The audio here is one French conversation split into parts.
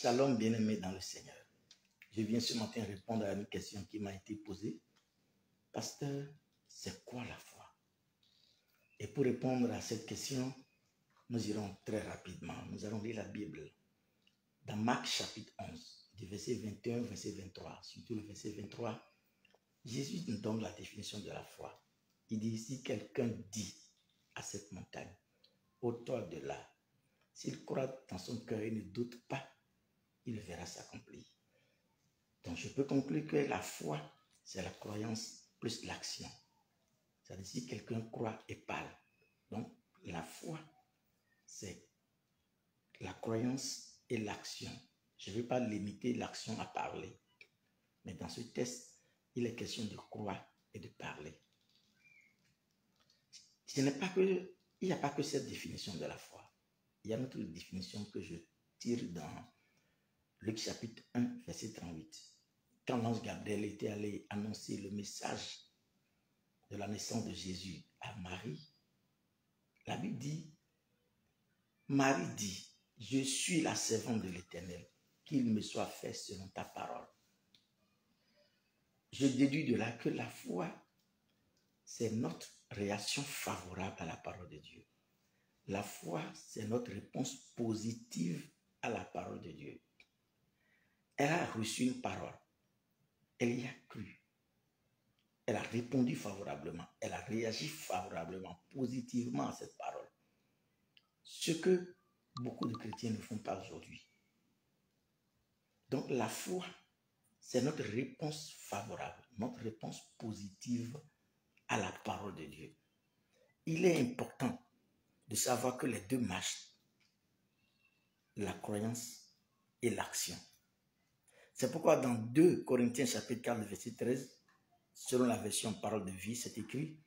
Shalom bien-aimé dans le Seigneur. Je viens ce matin répondre à une question qui m'a été posée. Pasteur, c'est quoi la foi? Et pour répondre à cette question, nous irons très rapidement. Nous allons lire la Bible. Dans Marc chapitre 11, du verset 21 au verset 23, surtout le verset 23, Jésus nous donne la définition de la foi. Il dit, si quelqu'un dit à cette montagne, ôte-toi de là, s'il croit dans son cœur et ne doute pas, il verra s'accomplir. Donc je peux conclure que la foi, c'est la croyance plus l'action. C'est-à-dire si quelqu'un croit et parle. Donc la foi, c'est la croyance et l'action. Je ne vais pas limiter l'action à parler. Mais dans ce texte, il est question de croire et de parler. Il n'y a pas que cette définition de la foi. Il y a une autre définition que je tire dans Luc chapitre 1, verset 38. Quand l'ange Gabriel était allé annoncer le message de la naissance de Jésus à Marie, la Bible dit, Marie dit, je suis la servante de l'Éternel, qu'il me soit fait selon ta parole. Je déduis de là que la foi, c'est notre réaction favorable à la parole de Dieu. La foi, c'est notre réponse positive à la parole de Dieu. Elle a reçu une parole. Elle y a cru. Elle a répondu favorablement. Elle a réagi favorablement, positivement à cette parole. Ce que beaucoup de chrétiens ne font pas aujourd'hui. Donc la foi, c'est notre réponse favorable, notre réponse positive à la parole de Dieu. Il est important de savoir que les deux marchent, la croyance et l'action. C'est pourquoi dans 2 Corinthiens chapitre 4, verset 13, selon la version Parole de vie, c'est écrit,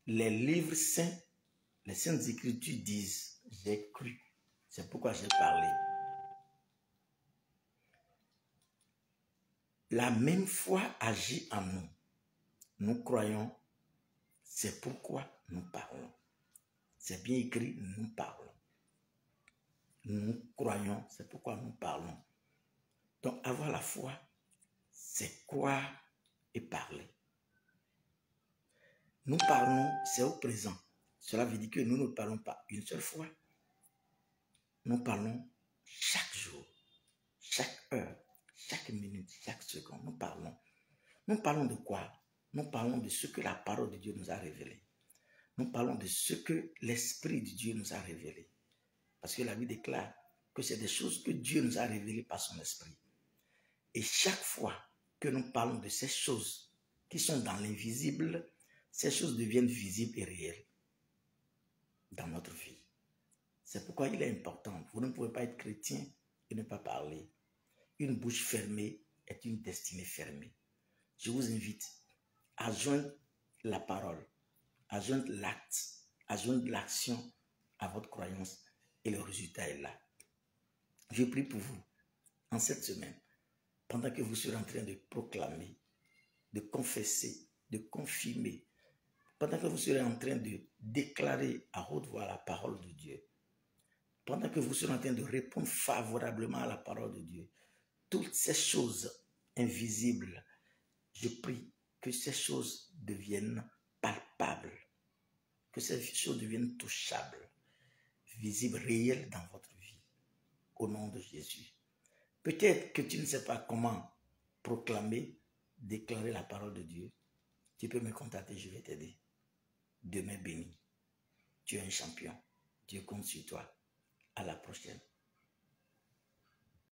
les livres saints, les saintes écritures disent, j'ai cru, c'est pourquoi j'ai parlé. La même foi agit en nous. Nous croyons, c'est pourquoi nous parlons. C'est bien écrit, nous parlons. Nous croyons, c'est pourquoi nous parlons. Donc avoir la foi, c'est croire et parler. Nous parlons, c'est au présent. Cela veut dire que nous ne parlons pas une seule fois. Nous parlons chaque jour, chaque heure, chaque minute, chaque seconde. Nous parlons. Nous parlons de quoi? Nous parlons de ce que la parole de Dieu nous a révélé. Nous parlons de ce que l'Esprit de Dieu nous a révélé. Parce que la Bible déclare que c'est des choses que Dieu nous a révélées par son Esprit. Et chaque fois que nous parlons de ces choses qui sont dans l'invisible, ces choses deviennent visibles et réelles dans notre vie. C'est pourquoi il est important. Vous ne pouvez pas être chrétien et ne pas parler. Une bouche fermée est une destinée fermée. Je vous invite à joindre la parole, à joindre l'acte, à joindre l'action à votre croyance et le résultat est là. Je prie pour vous en cette semaine, pendant que vous serez en train de proclamer, de confesser, de confirmer, pendant que vous serez en train de déclarer à haute voix la parole de Dieu, pendant que vous serez en train de répondre favorablement à la parole de Dieu, toutes ces choses invisibles, je prie que ces choses deviennent palpables, que ces choses deviennent touchables, visibles, réelles dans votre vie, au nom de Jésus. Peut-être que tu ne sais pas comment proclamer, déclarer la parole de Dieu. Tu peux me contacter, je vais t'aider. Demain béni. Tu es un champion. Dieu compte sur toi. À la prochaine.